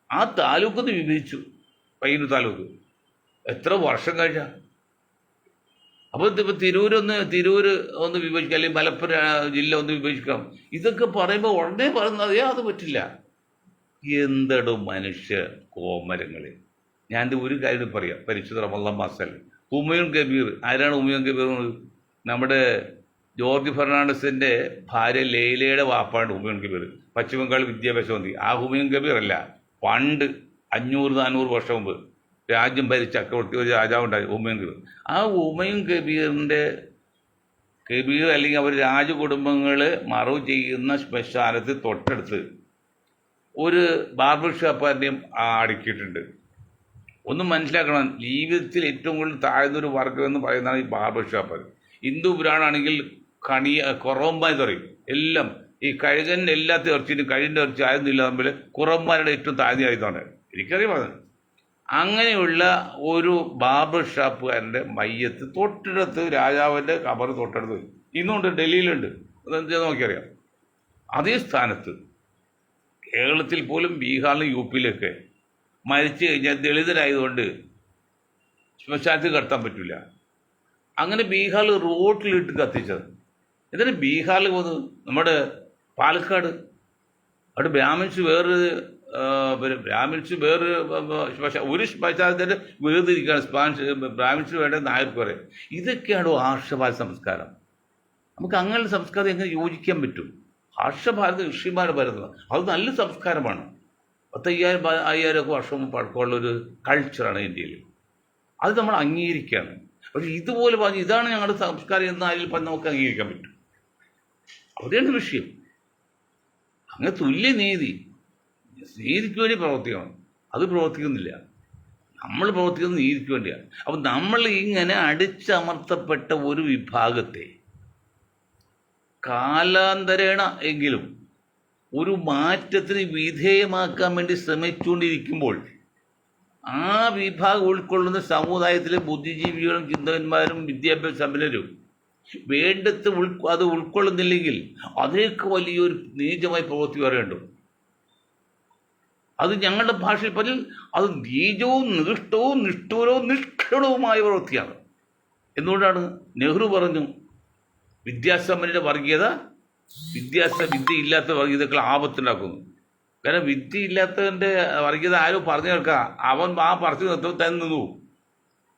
ആ താലൂക്കൊന്ന് വിഭജിച്ചു, പയ്യന്നൂർ താലൂക്ക്. എത്ര വർഷം കഴിഞ്ഞ? അപ്പോൾ ഇപ്പോൾ തിരൂർ ഒന്ന് വിഭജിക്കാം, അല്ലെങ്കിൽ മലപ്പുറം ജില്ല ഒന്ന് വിഭജിക്കാം. ഇതൊക്കെ പറയുമ്പോൾ ഉടനെ പറയുന്നത് അത് പറ്റില്ല. എന്തടും മനുഷ്യ കോമരങ്ങളിൽ. ഞാൻ ഒരു കാര്യം പറയാം, പരിശുദ്ധ റമളാൻ മാസമല്ല. ഹുമയൂൺ കബീർ, ആരാണ് ഹുമയൂൺ കബീർ? നമ്മുടെ ജോർജ് ഫെർണാണ്ടസിൻ്റെ ഭാര്യ ലൈലയുടെ വാപ്പാണ് ഹുമയൂൺ കബീർ, പശ്ചിമ ബംഗാൾ വിദ്യാഭ്യാസ മന്ത്രി. ആ ഹുമയൂൺ കബീർ അല്ല, പണ്ട് 500-400 വർഷം മുമ്പ് രാജ്യം ഭരിച്ച ചക്രവർത്തി, ഒരു രാജാവുണ്ടായി ഹുമയൂൺ കബീർ. ആ ഹുമയൂൺ കബീർ അല്ലെങ്കിൽ അവർ രാജകുടുംബങ്ങൾ മറവ് ചെയ്യുന്ന ശ്മശാനത്തിൽ തൊട്ടടുത്ത് ഒരു ബാർബർ ഷോപ്പുകാരനെയും അടുക്കിയിട്ടുണ്ട്. ഒന്നും മനസ്സിലാക്കണം, ജീവിതത്തിൽ ഏറ്റവും കൂടുതൽ താഴ്ന്നൊരു വർഗം എന്ന് പറയുന്നതാണ് ഈ ബാർബർ ഷോപ്പുകാർ. ഹിന്ദു പുരാണാണെങ്കിൽ കൊറോമ്പ എന്ന് പറയും. എല്ലാം ഈ കഴുകൻ്റെ എല്ലാത്ത ഇറച്ചിനും കഴിൻ്റെ ഇറച്ചി ആയിരുന്നില്ല തമ്മിൽ കുറവന്മാരുടെ ഏറ്റവും താഴ്ന്നതായതാണ് എനിക്കറിയാം. അങ്ങനെയുള്ള ഒരു ബാർബർ ഷാപ്പുകാരൻ്റെ മയ്യത്ത് തൊട്ടടുത്ത് രാജാവിൻ്റെ ഖബർ തൊട്ടടുത്ത് ഇന്നുണ്ട്, ഡൽഹിയിലുണ്ട്. അതെന്ത് നോക്കിയറിയാം. അതേ സ്ഥാനത്ത് കേരളത്തിൽ പോലും ബീഹാറിലും യു പിയിലൊക്കെ മരിച്ചു കഴിഞ്ഞാൽ ദളിതരായതുകൊണ്ട് ശ്മശാനത്തിൽ കടത്താൻ പറ്റില്ല. അങ്ങനെ ബീഹാറിൽ റോട്ടിലിട്ട് കത്തിച്ചത്. എന്നിട്ട് ബീഹാറിൽ പോകുന്നത് നമ്മുടെ പാലക്കാട്, അവിടെ ബ്രാഹ്മിൻസ് വേറൊരു ഒരു ശ്മശാനത്തിൻ്റെ വേർതിരിക്കുകയാണ്. ബ്രാഹ്മിൻസ് വേണ്ട നായർക്ക് വരെ. ഇതൊക്കെയാണ് ആർഷഭാരത സംസ്കാരം. നമുക്ക് അങ്ങനെയുള്ള സംസ്കാരം എങ്ങനെ യോജിക്കാൻ പറ്റും? ആർഷഭാരത ഋഷിമാരുടെ ഭാരതമാണ്. അത് നല്ല സംസ്കാരമാണ്. 5000 വർഷം പഴക്കമുള്ളൊരു കൾച്ചറാണ് ഇന്ത്യയിൽ. അത് നമ്മൾ അംഗീകരിക്കുകയാണ്. പക്ഷെ ഇതുപോലെ പറഞ്ഞ് ഇതാണ് ഞങ്ങളുടെ സംസ്കാരം എന്ന് അതിൽ പറഞ്ഞ് നമുക്ക് അംഗീകരിക്കാൻ പറ്റും. അവിടെയാണ് വിഷയം. അങ്ങനെ തുല്യനീതി, നീതിക്ക് വേണ്ടി പ്രവർത്തിക്കണം. അത് പ്രവർത്തിക്കുന്നില്ല. നമ്മൾ പ്രവർത്തിക്കുന്നത് നീതിക്ക് വേണ്ടിയാണ്. അപ്പം നമ്മൾ ഇങ്ങനെ അടിച്ചമർത്തപ്പെട്ട ഒരു വിഭാഗത്തെ കാലാന്തരേണ എങ്കിലും ഒരു മാറ്റത്തിന് വിധേയമാക്കാൻ വേണ്ടി ശ്രമിച്ചുകൊണ്ടിരിക്കുമ്പോൾ ആ വിഭാഗം ഉൾക്കൊള്ളുന്ന സമുദായത്തിലെ ബുദ്ധിജീവികളും ചിന്തകന്മാരും വിദ്യാഭ്യാസ സമ്പന്നരും വേണ്ടത്ത് അത് ഉൾക്കൊള്ളുന്നില്ലെങ്കിൽ അതിലേക്ക് വലിയൊരു നീചമായ പ്രവൃത്തി പറയേണ്ടു. അത് ഞങ്ങളുടെ ഭാഷയിൽ പറഞ്ഞാൽ അത് നീചവും നികൃഷ്ടവും നിഷ്ഠൂരവും നിഷ്ഠൂരവുമായ പ്രവൃത്തിയാണ്. എന്തുകൊണ്ടാണ്? നെഹ്റു പറഞ്ഞു വിദ്യാസമ്പന്നരുടെ വർഗീയത വിദ്യ ഇല്ലാത്ത വർഗീയതകൾ ആപത്തുണ്ടാക്കുന്നു. കാരണം വിദ്യ ഇല്ലാത്തവൻ്റെ വർഗീയത ആരോ പറഞ്ഞു കേൾക്കാം, അവൻ ആ പറച്ചു തന്നെ നിന്നു.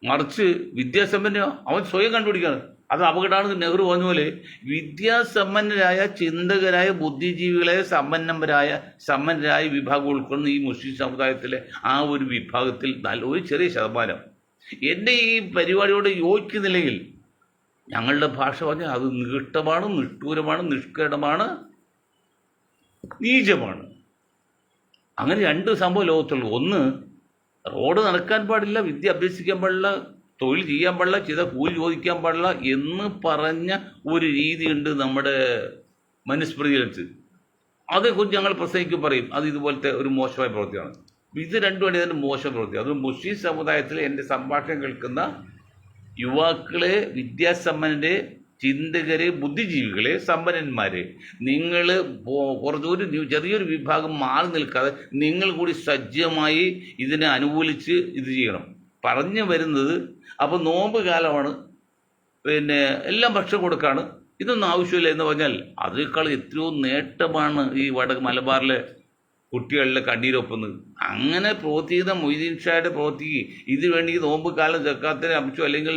മറിച്ച് വിദ്യാസമ്പന്നോ അവൻ സ്വയം കണ്ടുപിടിക്കുകയാണ്. അത് അപകടമാണ്. നെഹ്റു പറഞ്ഞ പോലെ വിദ്യാസമ്പന്നരായ ചിന്തകരായ ബുദ്ധിജീവികളെ സമ്പന്നരായ വിഭാഗം ഉൾക്കൊള്ളുന്ന ഈ മുസ്ലിം സമുദായത്തിലെ ആ ഒരു വിഭാഗത്തിൽ ഒരു ചെറിയ ശതമാനം എൻ്റെ ഈ പരിപാടിയോട് യോജിക്കുന്നില്ലെങ്കിൽ ഞങ്ങളുടെ ഭാഷ പറഞ്ഞാൽ അത് നികൃഷ്ടമാണ്, നിഷ്ഠൂരമാണ്, നിഷ്കേടമാണ്, നീചമാണ്. അങ്ങനെ 2 സംഭവം ലോകത്തുള്ളൂ. ഒന്ന്, റോഡ് നടക്കാൻ പാടില്ല, വിദ്യ അഭ്യസിക്കാൻ പാടില്ല, തൊഴിൽ ചെയ്യാൻ പാടില്ല, ചെയ്ത കൂലി ചോദിക്കാൻ പാടില്ല എന്ന് പറഞ്ഞ ഒരു രീതിയുണ്ട് നമ്മുടെ മനുസ്മൃതിയിലനുസരിച്ച്. അതേക്കുറിച്ച് ഞങ്ങൾ പ്രസംഗിക്കും പറയും അത് ഇതുപോലത്തെ ഒരു മോശമായ പ്രവൃത്തിയാണ്. ഇത് രണ്ടുമാണ് ഇതിൻ്റെ മോശം പ്രവൃത്തി. അത് മുസ്ലിം സമുദായത്തിൽ എൻ്റെ സംഭാഷണം കേൾക്കുന്ന യുവാക്കളെ, വിദ്യാസമ്പന്നരെ, ചിന്തകരെ, ബുദ്ധിജീവികളെ, സമ്പന്നന്മാരെ, നിങ്ങൾ ചെറിയൊരു വിഭാഗം മാറി നിൽക്കാതെ നിങ്ങൾ കൂടി സജ്ജമായി ഇതിനെ അനുകൂലിച്ച് ഇത് ചെയ്യണം. പറഞ്ഞു വരുന്നത് അപ്പോൾ നോമ്പ് കാലമാണ്, എല്ലാം ഭക്ഷണം കൊടുക്കാണ്, ഇതൊന്നും ആവശ്യമില്ല എന്ന് പറഞ്ഞാൽ അതിനേക്കാൾ എത്രയോ നേട്ടമാണ് ഈ മലബാറിലെ കുട്ടികളുടെ കണ്ണീരൊപ്പുന്നത്. അങ്ങനെ പ്രവർത്തിക്കുന്ന മൊയ്തീൻ ഷായുടെ പ്രവർത്തിക്ക് ഇത് വേണ്ടി നോമ്പ് കാലം ജക്കാത്തിനെ അമിച്ചു അല്ലെങ്കിൽ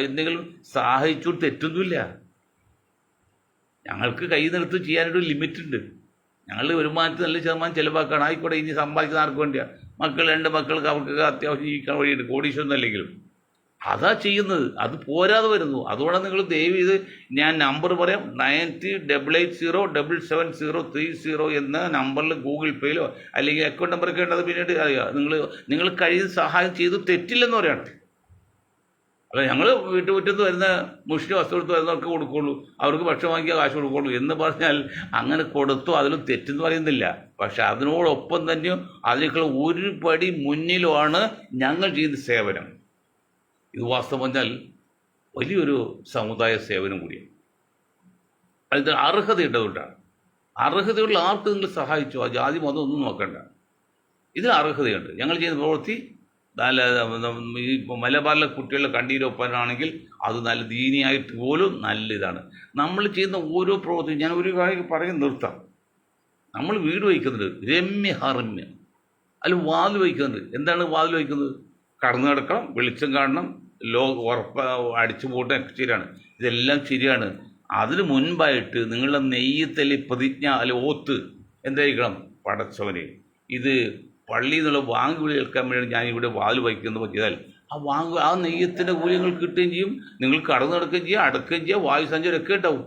എന്തെങ്കിലും സഹായിച്ചു തെറ്റൊന്നുമില്ല. ഞങ്ങൾക്ക് കൈ നിർത്തി ചെയ്യാനൊരു ലിമിറ്റുണ്ട്. ഞങ്ങളുടെ വരുമാനത്തിൽ നല്ല ശതമാനം ചിലവാക്കാണ്. ആയിക്കോട്ടെ, ഇനി സമ്പാദിക്കുന്ന ആർക്ക് വേണ്ടിയാണ്? 2 മക്കൾക്ക് അവർക്ക് അത്യാവശ്യം ജീവിക്കാൻ വഴിയുണ്ട്, കോടീശ്വരൊന്നും അല്ലെങ്കിലും അതാ ചെയ്യുന്നത്. അത് പോരാതെ വരുന്നു. അതുകൊണ്ട് നിങ്ങൾ ദയവ് ഇത് ഞാൻ നമ്പർ പറയാം, 9388077030 എന്ന നമ്പറിൽ ഗൂഗിൾ പേയിലോ അല്ലെങ്കിൽ അക്കൗണ്ട് നമ്പറൊക്കെ ഉണ്ടത് പിന്നീട് അറിയാം. നിങ്ങൾ കഴിയുന്ന സഹായം ചെയ്ത് തെറ്റില്ലെന്ന് പറയാണ്. അല്ല, ഞങ്ങൾ വീട്ടുമുറ്റത്ത് വരുന്ന മുഷ്ടി വസ്തുവെടുത്ത് വരുന്നവർക്ക് കൊടുക്കുള്ളൂ, അവർക്ക് ഭക്ഷണം വാങ്ങിയാൽ കാശ് കൊടുക്കുള്ളൂ എന്ന് പറഞ്ഞാൽ അങ്ങനെ കൊടുത്തു, അതിലും തെറ്റെന്ന് പറയുന്നില്ല. പക്ഷെ അതിനോടൊപ്പം തന്നെയോ അതിനേക്കാൾ ഒരു പടി മുന്നിലുമാണ് ഞങ്ങൾ ചെയ്യുന്ന സേവനം. ഇത് വാസ്തവം പറഞ്ഞാൽ വലിയൊരു സമുദായ സേവനം കൂടിയാണ്. അതിന് അർഹതയുണ്ടതുകൊണ്ടാണ്. അർഹതയുള്ള ആർക്ക് നിങ്ങൾ സഹായിച്ചോ, ആ ജാതി മതം ഒന്നും നോക്കണ്ട. ഇതിന് അർഹതയുണ്ട്. ഞങ്ങൾ ചെയ്യുന്ന പ്രവൃത്തി ഈ മലബാറിലെ കുട്ടികളുടെ കണ്ണീരൊപ്പാനാണെങ്കിൽ അത് നല്ല ദീനിയായിട്ട് പോലും നല്ല ഇതാണ്. നമ്മൾ ചെയ്യുന്ന ഓരോ പ്രവൃത്തിയും ഞാൻ ഒരു കാര്യം പറയും നിർത്താം. നമ്മൾ വീട് വയ്ക്കുന്നുണ്ട്, രമ്യ അതിൽ വാതിൽ വയ്ക്കുന്നുണ്ട്. എന്താണ് വാതിൽ വയ്ക്കുന്നത്? കടന്നു കിടക്കണം, വെളിച്ചം കാണണം, ഉറപ്പ് അടിച്ചു പോട്ടം ശരിയാണ്, ഇതെല്ലാം ശരിയാണ്. അതിന് മുൻപായിട്ട് നിങ്ങളുടെ നെയ്യത്തല്ലി പ്രതിജ്ഞ അല്ലെ ഓത്ത് എന്തായിരിക്കണം? പടച്ചവനെ, ഇത് പള്ളിയിൽ നിന്നുള്ള വാങ്ങുവിളി കേൾക്കാൻ വേണ്ടി ഞാൻ ഇവിടെ വാതിൽ വയ്ക്കുന്നത് ചെയ്താൽ ആ നെയ്യത്തിൻ്റെ കൂലി നിങ്ങൾക്ക് കിട്ടുകയും ചെയ്യും, നിങ്ങൾ കടന്നു കിടക്കുകയും ചെയ്യും, അടക്കുകയും ചെയ്യുക, വായുസഞ്ചാരം ഒക്കെ ഉണ്ടാവും.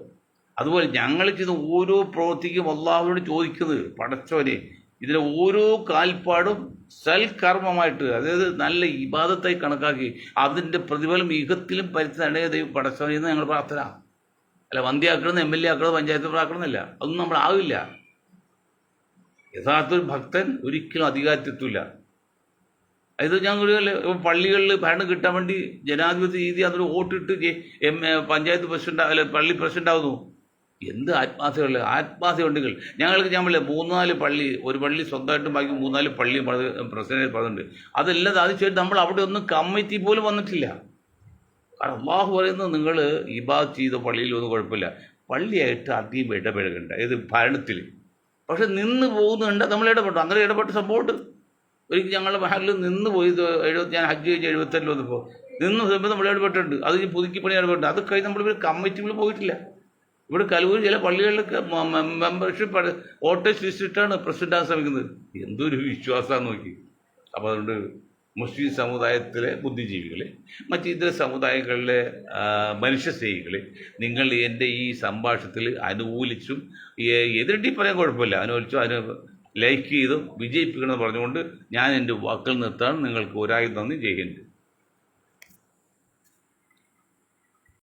അതുപോലെ ഞങ്ങൾ ചെയ്യുന്ന ഓരോ പ്രവൃത്തിക്കും അല്ലാഹുവിനോട് ചോദിക്കുന്നത്, പടച്ചവനെ ഇതിലെ ഓരോ കാൽപ്പാടും സൽക്കർമ്മമായിട്ട്, അതായത് നല്ല ഇബാദത്തായി കണക്കാക്കി അതിൻ്റെ പ്രതിഫലം യുഗത്തിലും പരിസ്ഥിതി ദൈവം പടച്ചവനെന്ന് ഞങ്ങൾ പ്രാർത്ഥന. അല്ല മന്ത്രിയാക്കണമെന്ന് എം എൽ എ ആക്കണമെന്ന് പഞ്ചായത്ത് മെമ്പർ ആക്കണമെന്നില്ല, അതൊന്നും നമ്മളാവില്ല. യഥാർത്ഥ ഒരു ഭക്തൻ ഒരിക്കലും അധികാരത്തെത്തൂല. ഇത് ഞാൻ പള്ളികളിൽ ഭരണം കിട്ടാൻ വേണ്ടി ജനാധിപത്യ രീതി അതൊരു വോട്ടിട്ട് പഞ്ചായത്ത് പ്രസിഡന്റ് അല്ല പള്ളി പ്രസിഡന്റ് ആവുന്നു. എന്ത് ആത്മാർത്ഥത ഉണ്ടെങ്കിൽ ഞങ്ങൾക്ക് ഞാൻ പറയാം 3-4 പള്ളി, ഒരു പള്ളി സ്വന്തമായിട്ടും ബാക്കി 3-4 പള്ളി പ്രസിഡന്റ് പറഞ്ഞിട്ടുണ്ട്. അതെല്ലാം സാധിച്ചിട്ട് നമ്മൾ അവിടെ ഒന്നും കമ്മിറ്റി പോലും വന്നിട്ടില്ല. കാരണം അള്ളാഹു പറയുന്നത് നിങ്ങൾ ഇബാദത്ത് ചെയ്ത പള്ളിയിലൊന്നും കുഴപ്പമില്ല, പള്ളിയായിട്ട് അധികം ഇടപഴകണ്ട ഏത് ഭരണത്തിൽ. പക്ഷെ നിന്ന് പോകുന്നുണ്ട് നമ്മൾ ഇടപെട്ടു, അങ്ങനെ ഇടപെട്ട സംഭവമുണ്ട്. ഒരിക്കലും ഞങ്ങളുടെ മഹലിൽ നിന്ന് പോയി ഞാൻ ഹജ്ജ് കഴിഞ്ഞ് 77 വന്നപ്പോൾ നിന്ന് സമയത്ത് നമ്മൾ ഇടപെട്ടിട്ടുണ്ട്. അത് പുതുക്കി പണി ഇടപെട്ടുണ്ട്. അത് കഴിഞ്ഞ് നമ്മൾ കമ്മിറ്റിയിൽ പോയിട്ടില്ല. ഇവിടെ കലൂർ ചില പള്ളികളിലൊക്കെ മെമ്പർഷിപ്പ് വോട്ടേഴ്സ് ലിസ്റ്റിട്ടാണ് പ്രസിഡന്റ് ആകാൻ ശ്രമിക്കുന്നത്. എന്തൊരു വിശ്വാസമാണെന്ന് നോക്കി. അപ്പോൾ അതുകൊണ്ട് മുസ്ലിം സമുദായത്തിലെ ബുദ്ധിജീവികളെ, മറ്റ് ഇതര സമുദായങ്ങളിലെ മനുഷ്യസ്നേഹികളെ, നിങ്ങൾ എൻ്റെ ഈ സംഭാഷണത്തിൽ അനുകൂലിച്ചും എതിരട്ടി പറയാൻ കുഴപ്പമില്ല, അനുകൂലിച്ചും അതിന് ലൈക്ക് ചെയ്തും വിജയിപ്പിക്കണമെന്ന് പറഞ്ഞുകൊണ്ട് ഞാൻ എൻ്റെ വാക്കുകൾ നിർത്താൻ നിങ്ങൾക്ക് ഒരായി നന്ദി ചെയ്യുന്നുണ്ട്.